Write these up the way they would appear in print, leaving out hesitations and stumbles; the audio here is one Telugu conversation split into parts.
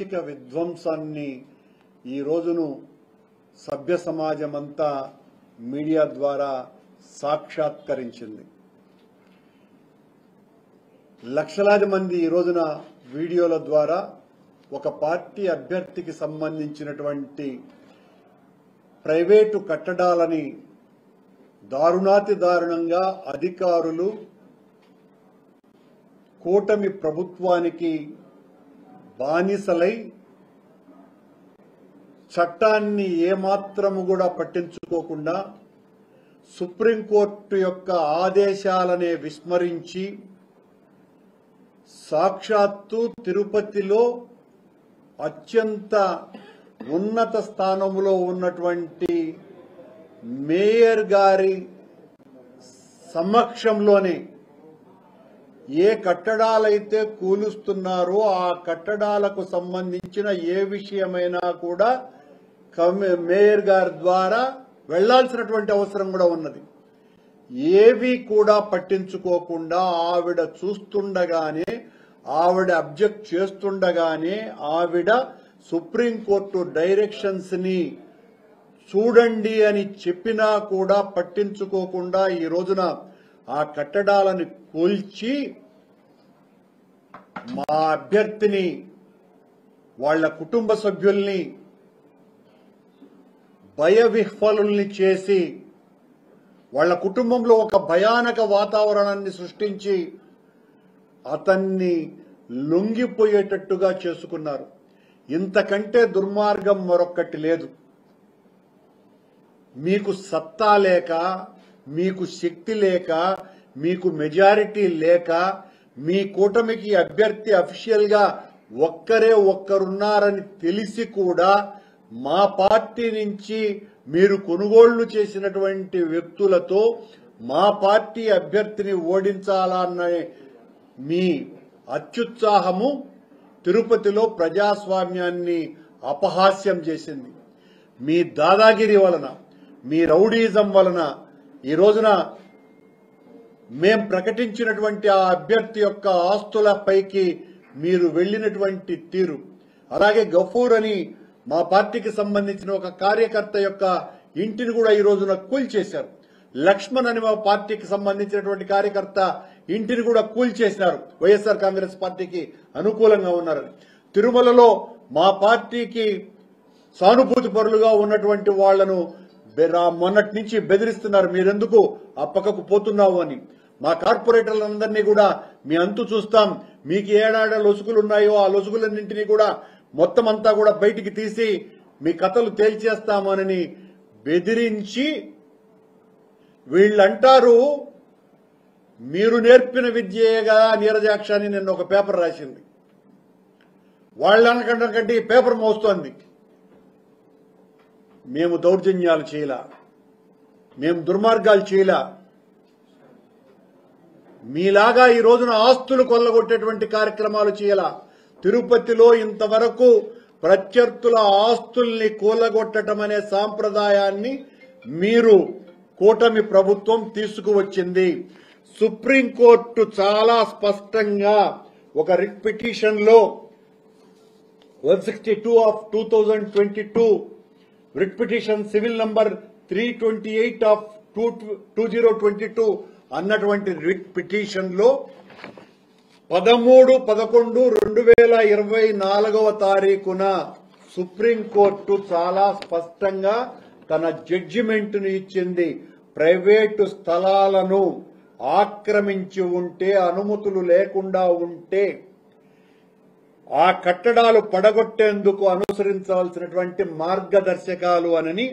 పాక్షిక విధ్వంసాన్ని ఈ రోజును సభ్య సమాజమంతా మీడియా ద్వారా సాక్షాత్కరించింది. లక్షలాది మంది ఈ రోజున వీడియోల ద్వారా ఒక పార్టీ అభ్యర్థికి సంబంధించినటువంటి ప్రైవేటు కట్టడాలని దారుణాతి దారుణంగా అధికారులు కూటమి ప్రభుత్వానికి బానిసలై చట్టాన్ని ఏమాత్రము కూడా పట్టించుకోకుండా సుప్రీంకోర్టు యొక్క ఆదేశాలనే విస్మరించి సాక్షాత్తు తిరుపతిలో అత్యంత ఉన్నత స్థానంలో ఉన్నటువంటి మేయర్ గారి సమక్షంలోనే ఏ కట్టడాలైతే కూలుస్తున్నారో ఆ కట్టడాలకు సంబంధించిన ఏ విషయమైనా కూడా మేయర్ గారి ద్వారా వెళ్లాల్సినటువంటి అవసరం కూడా ఉన్నది. ఏవి కూడా పట్టించుకోకుండా ఆవిడ చూస్తుండగానే, ఆవిడ అబ్జెక్ట్ చేస్తుండగానే ఆవిడ సుప్రీంకోర్టు డైరెక్షన్స్ ని చూడండి అని చెప్పినా కూడా పట్టించుకోకుండా ఈ రోజున ఆ కట్టడాలను కూల్చి మా అభ్యర్థిని, వాళ్ల కుటుంబ సభ్యుల్ని భయవిహ్వలుల్ని చేసి వాళ్ల కుటుంబంలో ఒక భయానక వాతావరణాన్ని సృష్టించి అతన్ని లొంగిపోయేటట్టుగా చేసుకున్నారు. ఇంతకంటే దుర్మార్గం మరొక్కటి లేదు. మీకు సత్తా లేక, మీకు శక్తి లేక, మీకు మెజారిటీ లేక, మీ కూటమికి అభ్యర్థి అఫీషియల్ గా ఒక్కరే ఒక్కరున్నారని తెలిసి కూడా మా పార్టీ నుంచి మీరు కొనుగోళ్లు చేసినటువంటి వ్యక్తులతో మా పార్టీ అభ్యర్థిని ఓడించాలన్న మీ అత్యుత్సాహము తిరుపతిలో ప్రజాస్వామ్యాన్ని అపహాస్యం చేసింది. మీ దాదాగిరి వలన, మీ రౌడీజం వలన ఈ రోజున మేం ప్రకటించినటువంటి ఆ అభ్యర్థి యొక్క ఆస్తులపైకి మీరు వెళ్లినటువంటి తీరు, అలాగే గఫూర్ అని మా పార్టీకి సంబంధించిన ఒక కార్యకర్త యొక్క ఇంటిని కూడా ఈ రోజున కూల్చేశారు. లక్ష్మణ్ అని మా పార్టీకి సంబంధించినటువంటి కార్యకర్త ఇంటిని కూడా కూల్చేశారు. వైఎస్ఆర్ కాంగ్రెస్ పార్టీకి అనుకూలంగా ఉన్నారని. తిరుమలలో మా పార్టీకి సానుభూతి పరులుగా ఉన్నటువంటి వాళ్లను మొన్నటి నుంచి బెదిరిస్తున్నారు. మీరెందుకు ఆ పక్కకు పోతున్నావు అని. మా కార్పొరేటర్లందరినీ కూడా మీ అంతు చూస్తాం, మీకు ఏడాడ లొసుగులున్నాయో ఆ లొసుగులన్నింటినీ కూడా మొత్తం అంతా కూడా బయటికి తీసి మీ కథలు తేల్చేస్తామని బెదిరించి వీళ్ళంటారు మీరు నేర్పిన విద్యేగా నీరజాక్ష అని నిన్న ఒక పేపర్ రాసింది. వాళ్ళనకంటే ఈ పేపర్ మోస్తోంది. మేము దౌర్జన్యాలు చేయలా, మేము దుర్మార్గాలు చేయలా. మీలాగా ఈ రోజున ఆస్తులు కొల్లగొట్టేటువంటి కార్యక్రమాలు చేయాల. తిరుపతిలో ఇంతవరకు ప్రత్యర్థుల ఆస్తుల్ని కూలగొట్టడం అనే సాంప్రదాయాన్ని మీరు కూటమి ప్రభుత్వం తీసుకువచ్చింది. సుప్రీంకోర్టు చాలా స్పష్టంగా ఒక రిట్ పిటిషన్ లో 162 of 2022 writ petition civil number 328 of 2022 అన్నటువంటి రిట్ పిటిషన్ లో 13/11/2024 సుప్రీంకోర్టు చాలా స్పష్టంగా తన జడ్జిమెంట్ ను ఇచ్చింది. ప్రైవేటు స్థలాలను ఆక్రమించి ఉంటే, అనుమతులు లేకుండా ఉంటే ఆ కట్టడాలు పడగొట్టేందుకు అనుసరించవలసినటువంటి మార్గదర్శకాలు అని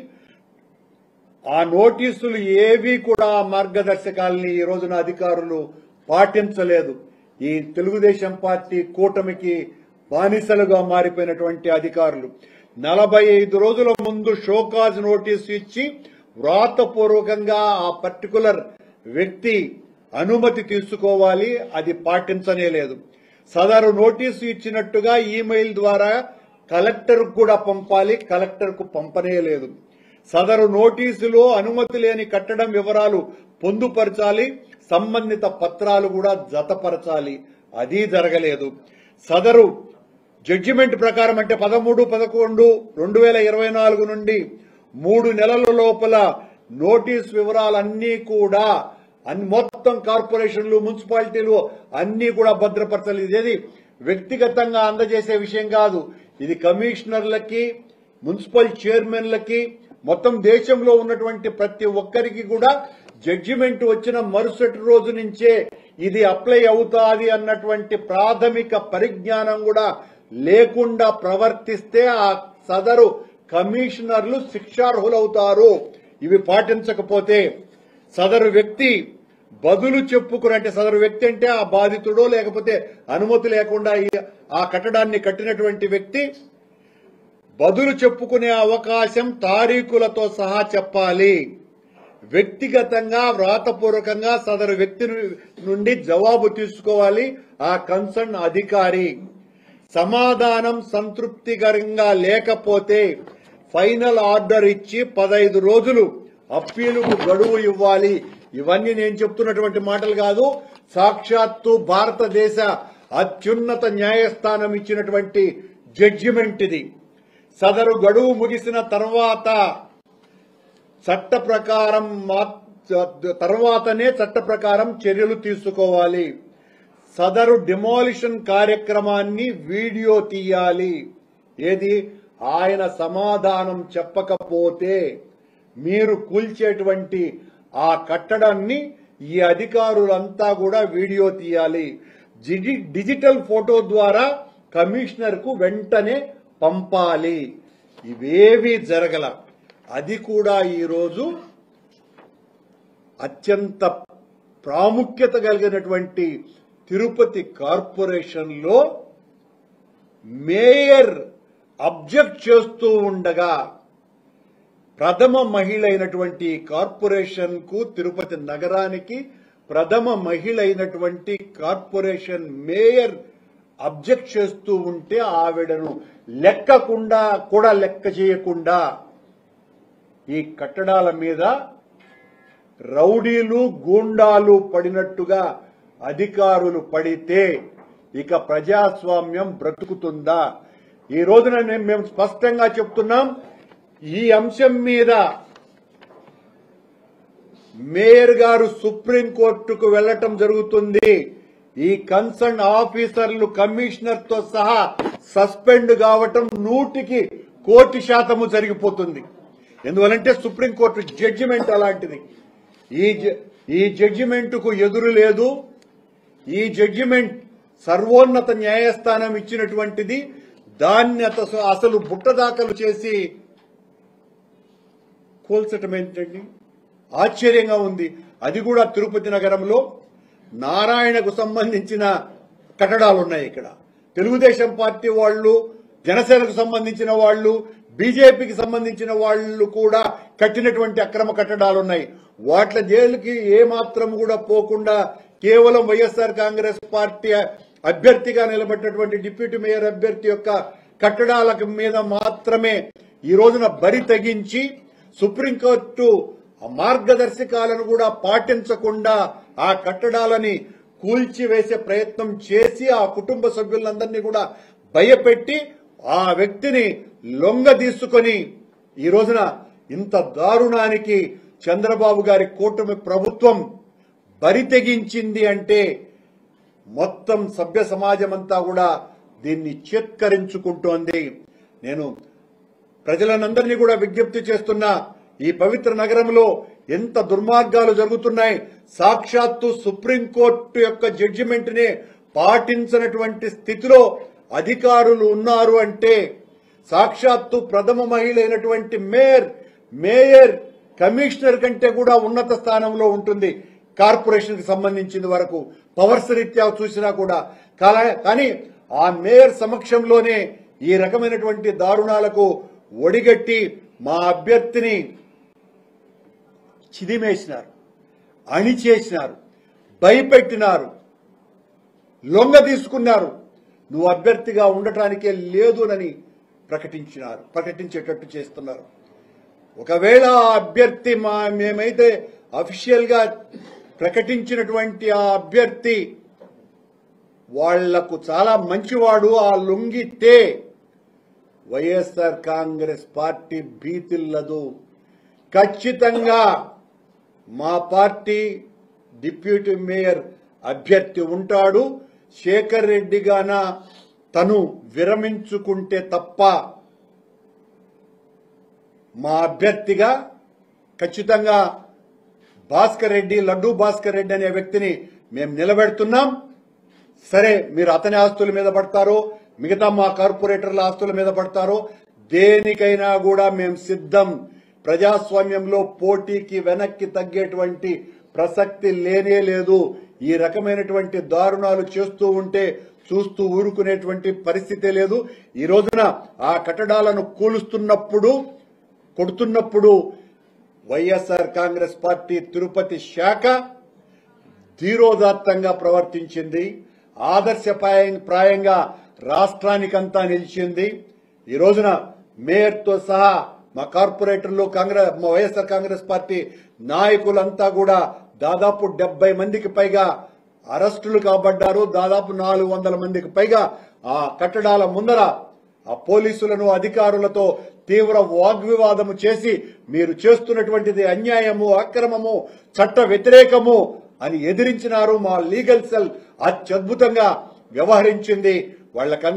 ఆ నోటీసులు ఏవి కూడా ఆ మార్గదర్శకాలని ఈ రోజున అధికారులు పాటించలేదు. ఈ తెలుగుదేశం పార్టీ కూటమికి బానిసలుగా మారిపోయినటువంటి అధికారులు 45 రోజుల ముందు షోకాజ్ నోటీసు ఇచ్చి వ్రాతపూర్వకంగా ఆ పర్టికులర్ వ్యక్తి అనుమతి తీసుకోవాలి, అది పాటించనే లేదు. సదరు నోటీసు ఇచ్చినట్టుగా ఈమెయిల్ ద్వారా కలెక్టర్ కూడా పంపాలి, కలెక్టర్ కు పంపనే లేదు. సదరు నోటీసులో అనుమతి లేని కట్టడం వివరాలు పొందుపరచాలి, సంబంధిత పత్రాలు కూడా జతపరచాలి, అది జరగలేదు. సదరు జడ్జిమెంట్ ప్రకారం అంటే 13/11/2024 నుండి 3 నెలల లోపల నోటీస్ వివరాలన్నీ కూడా మొత్తం కార్పొరేషన్లు మున్సిపాలిటీలు అన్ని కూడా భద్రపరచాలి. ఇదేది వ్యక్తిగతంగా అందజేసే విషయం కాదు. ఇది కమిషనర్లకి, మున్సిపల్ చైర్మన్లకి, మొత్తం దేశంలో ఉన్నటువంటి ప్రతి ఒక్కరికి కూడా జడ్జిమెంట్ వచ్చిన మరుసటి రోజు నుంచే ఇది అప్లై అవుతాది అన్నటువంటి ప్రాథమిక పరిజ్ఞానం కూడా లేకుండా ప్రవర్తిస్తే ఆ సదరు కమిషనర్లు శిక్షార్హులవుతారు. ఇవి పాటించకపోతే సదరు వ్యక్తి బదులు చెప్పుకుని, అంటే సదరు వ్యక్తి అంటే ఆ బాధితుడో లేకపోతే అనుమతి లేకుండా ఆ కట్టడాన్ని కట్టినటువంటి వ్యక్తి బదులు చెప్పుకునే అవకాశం తారీఖులతో సహా చెప్పాలి. వ్యక్తిగతంగా వ్రాతపూర్వకంగా సదరు వ్యక్తి నుండి జవాబు తీసుకోవాలి ఆ కన్సర్న్ అధికారి. సమాధానం సంతృప్తికరంగా లేకపోతే ఫైనల్ ఆర్డర్ ఇచ్చి 15 రోజులు అప్పీలుకు గడువు ఇవ్వాలి. ఇవన్నీ నేను చెప్తున్నటువంటి మాటలు కాదు, సాక్షాత్తు భారతదేశ అత్యున్నత న్యాయస్థానం ఇచ్చినటువంటి జడ్జిమెంట్ ఇది. సదరు గడువు ముగిసిన తర్వాతనే చట్ట ప్రకారం చర్యలు తీసుకోవాలి. సదరు డిమాలిషన్ కార్యక్రమాన్ని వీడియో తీయాలి. ఏది ఆయన సమాధానం చెప్పకపోతే మీరు కూల్చేటువంటి ఆ కట్టడాన్ని ఈ అధికారులంతా కూడా వీడియో తీయాలి. డిజిటల్ ఫోటో ద్వారా కమిషనర్ కు వెంటనే పంపాలి. ఇవేవి జరగల. అది కూడా ఈరోజు అత్యంత ప్రాముఖ్యత కలిగినటువంటి తిరుపతి కార్పొరేషన్ లో మేయర్ అబ్జెక్ట్ చేస్తూ ఉండగా ప్రథమ మహిళ అయినటువంటి కార్పొరేషన్ కు, తిరుపతి నగరానికి ప్రథమ మహిళ అయినటువంటి కార్పొరేషన్ మేయర్ అబ్జెక్ట్ చేస్తూ ఉంటే ఆవిడను లెక్క చేయకుండా ఈ కట్టడాల మీద రౌడీలు గూండాలు పడినట్టుగా అధికారులు పడితే ఇక ప్రజాస్వామ్యం బ్రతుకుతుందా? ఈ రోజున మేము స్పష్టంగా చెప్తున్నాం, ఈ అంశం మీద మేయర్ గారు సుప్రీంకోర్టుకు వెళ్లటం జరుగుతుంది. ఈ కన్సర్న్ ఆఫీసర్లు కమిషనర్ తో సహా సస్పెండ్ కావటం 100% జరిగిపోతుంది. ఎందువలంటే సుప్రీంకోర్టు జడ్జిమెంట్ అలాంటిది. ఈ జడ్జిమెంట్ కు ఎదురు లేదు. ఈ జడ్జిమెంట్ సర్వోన్నత న్యాయస్థానం ఇచ్చినటువంటిది. దాన్ని అసలు బుట్టదాఖలు చేసి కోల్చటం ఏంటండి? ఆశ్చర్యంగా ఉంది. అది కూడా తిరుపతి నగరంలో నారాయణకు సంబంధించిన కట్టడాలు ఉన్నాయి. ఇక్కడ తెలుగుదేశం పార్టీ వాళ్ళు, జనసేనకు సంబంధించిన వాళ్ళు, బీజేపీకి సంబంధించిన వాళ్ళు కూడా కట్టినటువంటి అక్రమ కట్టడాలు ఉన్నాయి. వాట్ల జైలుకి ఏమాత్రం కూడా పోకుండా కేవలం వైఎస్ఆర్ కాంగ్రెస్ పార్టీ అభ్యర్థిగా నిలబడినటువంటి డిప్యూటీ మేయర్ అభ్యర్థి యొక్క కట్టడాల మీద మాత్రమే ఈ రోజున బరి తెగించి సుప్రీంకోర్టు మార్గదర్శకాలను కూడా పాటించకుండా ఆ కట్టడాలని కూల్చివేసే ప్రయత్నం చేసి ఆ కుటుంబ సభ్యులందరినీ కూడా భయపెట్టి ఆ వ్యక్తిని లొంగదీసుకొని ఈ రోజున ఇంత దారుణానికి చంద్రబాబు గారి కూటమి ప్రభుత్వం బరి తెగించింది అంటే మొత్తం సభ్య సమాజమంతా కూడా దీన్ని చేత్కరించుకుంటోంది. నేను ప్రజలందరినీ కూడా విజ్ఞప్తి చేస్తున్నా, ఈ పవిత్ర నగరంలో ఎంత దుర్మార్గాలు జరుగుతున్నాయి. సాక్షాత్తు సుప్రీంకోర్టు యొక్క జడ్జిమెంట్ నే పాటించినటువంటి స్థితిలో అధికారులు ఉన్నారు అంటే సాక్షాత్తు ప్రథమ మహిళ అయినటువంటి మేయర్ కమిషనర్ కంటే కూడా ఉన్నత స్థానంలో ఉంటుంది కార్పొరేషన్ కి సంబంధించిన వరకు పవర్స్ రీత్యా చూసినా కూడా. కానీ ఆ మేయర్ సమక్షంలోనే ఈ రకమైనటువంటి దారుణాలకు ఒడిగట్టి మా అభ్యర్థిని చిదిమేసినారు, అణిచేసినారు, భయపెట్టినారు, లొంగ తీసుకున్నారు. నువ్వు అభ్యర్థిగా ఉండటానికే లేదునని ప్రకటించేటట్టు చేస్తున్నారు. ఒకవేళ ఆ అభ్యర్థి మేమైతే అఫీషియల్ గా ప్రకటించినటువంటి ఆ అభ్యర్థి వాళ్లకు చాలా మంచివాడు ఆ లొంగితే వైఎస్ఆర్ కాంగ్రెస్ పార్టీ భీతిల్లదు. ఖచ్చితంగా మా పార్టీ డిప్యూటీ మేయర్ అభ్యర్థి ఉంటాడు. శేఖర్ రెడ్డి గాన తను విరమించుకుంటే తప్ప మా అభ్యర్థిగా ఖచ్చితంగా భాస్కర్ రెడ్డి, లడ్డూ భాస్కర్ రెడ్డి అనే వ్యక్తిని మేము నిలబెడుతున్నాం. సరే, మీరు అతని ఆస్తుల మీద పడతారో, మిగతా మా కార్పొరేటర్ల ఆస్తుల మీద పడతారో, దేనికైనా కూడా మేము సిద్ధం. ప్రజాస్వామ్యంలో పోటీకి వెనక్కి తగ్గేటువంటి ప్రసక్తి లేనే లేదు. ఈ రకమైనటువంటి దారుణాలు చేస్తూ ఉంటే చూస్తూ ఊరుకునేటువంటి పరిస్థితే లేదు. ఈ రోజున ఆ కట్టడాలను కూలుస్తున్నప్పుడు, కొడుతున్నప్పుడు వైఎస్ఆర్ కాంగ్రెస్ పార్టీ తిరుపతి శాఖ ధీరోదాత్తంగా ప్రవర్తించింది. ఆదర్శప్రాయంగా రాష్ట్రానికంతా నిలిచింది. ఈ రోజున మేయర్తో సహా మా కార్పొరేటర్లు, మా వైఎస్ఆర్ కాంగ్రెస్ పార్టీ నాయకులంతా కూడా దాదాపు 70 మందికి పైగా అరెస్టులు కాబడ్డారు. దాదాపు 400 మందికి పైగా ఆ కట్టడాల ముందర ఆ పోలీసులను, అధికారులతో తీవ్ర వాగ్వివాదము చేసి మీరు చేస్తున్నటువంటిది అన్యాయము, అక్రమము, చట్ట వ్యతిరేకము అని ఎదిరించినారు. మా లీగల్ సెల్ అత్యద్భుతంగా వ్యవహరించింది.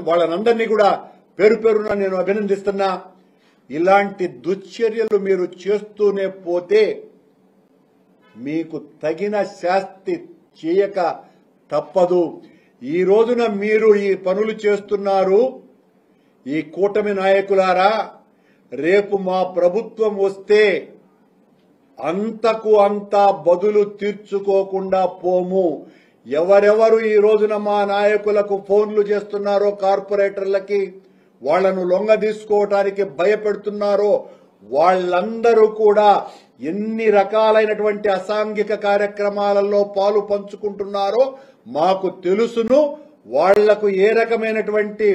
వాళ్ళనందరినీ కూడా పేరు పేరున నేను అభినందిస్తున్నా. ఇలాంటి దుశ్చర్యలు మీరు చేస్తూనే పోతే మీకు తగిన శాస్తి చేయక తప్పదు. ఈ రోజున మీరు ఈ పనులు చేస్తున్నారు. ఈ కూటమి నాయకులారా, రేపు మా ప్రభుత్వం వస్తే అంతకు అంతా బదులు తీర్చుకోకుండా పోము. ఎవరెవరు ఈ రోజున మా నాయకులకు ఫోన్లు చేస్తున్నారో, కార్పొరేటర్లకి వాళ్లను లొంగ తీసుకోవటానికి భయపెడుతున్నారో, వాళ్ళందరూ కూడా ఎన్ని రకాలైనటువంటి అసాంఘిక కార్యక్రమాలలో పాలు పంచుకుంటున్నారో మాకు తెలుసును. వాళ్లకు ఏ రకమైనటువంటి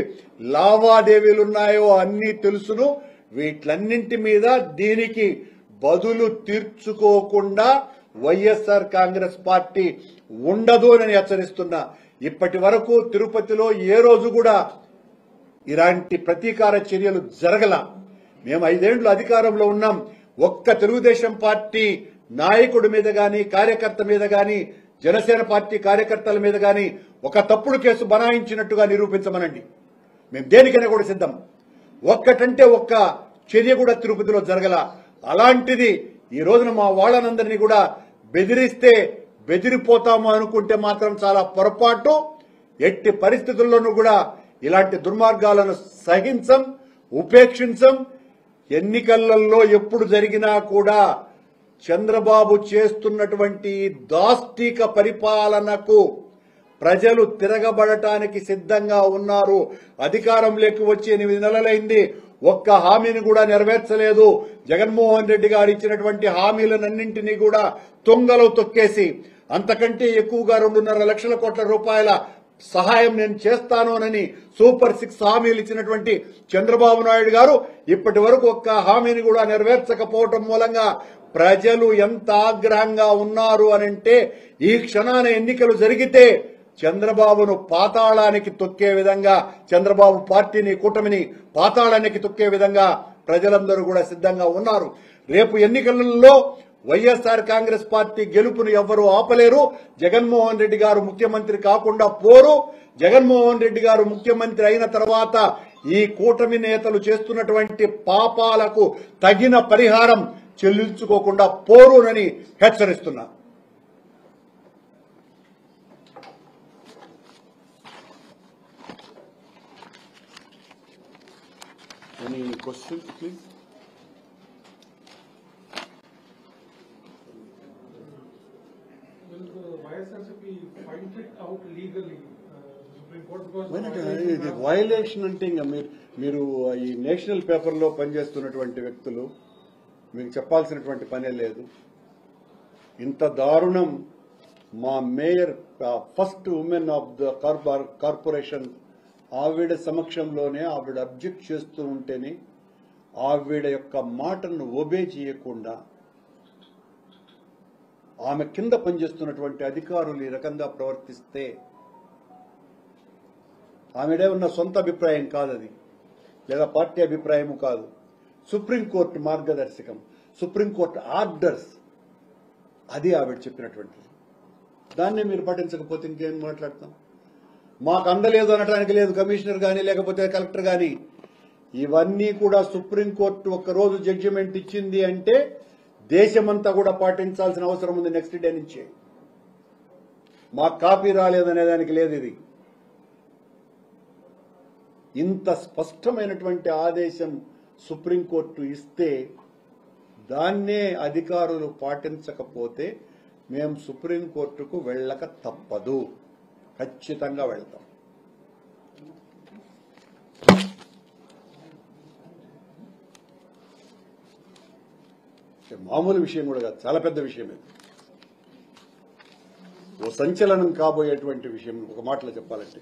లావాదేవీలున్నాయో అన్నీ తెలుసును. వీటన్నింటి మీద దీనికి బదులు తీర్చుకోకుండా వైఎస్ఆర్ కాంగ్రెస్ పార్టీ ఉండదు అని హెచ్చరిస్తున్నా. ఇప్పటి వరకు తిరుపతిలో ఏ రోజు కూడా ఇలాంటి ప్రతీకార చర్యలు జరగల. మేము 5 ఏళ్లు అధికారంలో ఉన్నాం. ఒక్క తెలుగుదేశం పార్టీ నాయకుడి మీద గాని, కార్యకర్త మీద గాని, జనసేన పార్టీ కార్యకర్తల మీద గాని ఒక తప్పుడు కేసు బనాయించినట్టుగా నిరూపించమనండి. మేము దేనికైనా కూడా సిద్ధం. ఒక్కటంటే ఒక్క చర్య కూడా తిరుపతిలో జరగల. అలాంటిది ఈ రోజున మా వాళ్ళనందరినీ కూడా బెదిరిస్తే బెదిరిపోతాము అనుకుంటే మాత్రం చాలా పొరపాటు. ఎట్టి పరిస్థితుల్లోనూ కూడా ఇలాంటి దుర్మార్గాలను సహించం, ఉపేక్షించం. ఎన్నికలలో ఎప్పుడు జరిగినా కూడా చంద్రబాబు చేస్తున్నటువంటి దాష్టిక పరిపాలనకు ప్రజలు తిరగబడటానికి సిద్ధంగా ఉన్నారు. అధికారంలోకి వచ్చి 8 నెలలైంది. ఒక్క హామీని కూడా నెరవేర్చలేదు. జగన్మోహన్ రెడ్డి గారు ఇచ్చినటువంటి హామీలన్నింటినీ కూడా తుంగలో తొక్కేసి అంతకంటే ఎక్కువగా 2.5 లక్షల కోట్ల రూపాయల సహాయం నేను చేస్తానోనని సూపర్ 6 హామీలు ఇచ్చినటువంటి చంద్రబాబు నాయుడు గారు ఇప్పటి వరకు ఒక్క హామీని కూడా నెరవేర్చకపోవటం మూలంగా ప్రజలు ఎంత ఆగ్రహంగా ఉన్నారు అనంటే, ఈ క్షణాన ఎన్నికలు జరిగితే చంద్రబాబును పాతాళానికి తొక్కే విధంగా, చంద్రబాబు పార్టీని, కూటమిని పాతాళానికి తొక్కే విధంగా ప్రజలందరూ కూడా సిద్ధంగా ఉన్నారు. రేపు ఎన్నికలలో వైఎస్ఆర్ కాంగ్రెస్ పార్టీ గెలుపును ఎవ్వరూ ఆపలేరు. జగన్మోహన్ రెడ్డి గారు ముఖ్యమంత్రి కాకుండా పోరు. జగన్మోహన్ రెడ్డి గారు ముఖ్యమంత్రి అయిన తర్వాత ఈ కూటమి నేతలు చేస్తున్నటువంటి పాపాలకు తగిన పరిహారం చెల్లించుకోకుండా పోరునని హెచ్చరిస్తున్నా. Any questions, please? Will the YSRCP find it out legally? Supreme Court ఇది వైలేషన్ అంటే ఇంకా మీరు ఈ నేషనల్ పేపర్లో పనిచేస్తున్నటువంటి వ్యక్తులు మీకు చెప్పాల్సినటువంటి పనే లేదు. ఇంత దారుణం మా mayor, first women of the corporation, ఆవిడ సమక్షంలోనే ఆవిడ అబ్జెక్ట్ చేస్తూ ఉంటేనే ఆవిడ యొక్క మాటను ఒబే చేయకుండా ఆమె కింద పనిచేస్తున్నటువంటి అధికారులు ఈ రకంగా ప్రవర్తిస్తే ఆమెడే ఉన్న సొంత అభిప్రాయం కాదు అది, లేదా పార్టీ అభిప్రాయము కాదు. సుప్రీంకోర్టు మార్గదర్శకం, సుప్రీంకోర్టు ఆర్డర్స్, అది ఆవిడ చెప్పినటువంటిది. దాన్నే మీరు పాటించకపోతే ఇంకేం మాట్లాడతాం? మాకు అందలేదు అనడానికి లేదు కమిషనర్ కానీ లేకపోతే కలెక్టర్ కానీ. ఇవన్నీ కూడా సుప్రీంకోర్టు ఒక్కరోజు జడ్జిమెంట్ ఇచ్చింది అంటే దేశమంతా కూడా పాటించాల్సిన అవసరం ఉంది నెక్స్ట్ డే నుంచే. మాకు కాపీ రాలేదనే దానికి లేదు. ఇది ఇంత స్పష్టమైనటువంటి ఆదేశం సుప్రీంకోర్టు ఇస్తే దాన్నే అధికారులు పాటించకపోతే మేము సుప్రీంకోర్టుకు వెళ్ళక తప్పదు, ఖచ్చితంగా వెళ్తాం. మామూలు విషయం కూడా కాదు, చాలా పెద్ద విషయం ఇది. ఓ సంచలనం కాబోయేటువంటి విషయం ఒక మాటలో చెప్పాలంటే.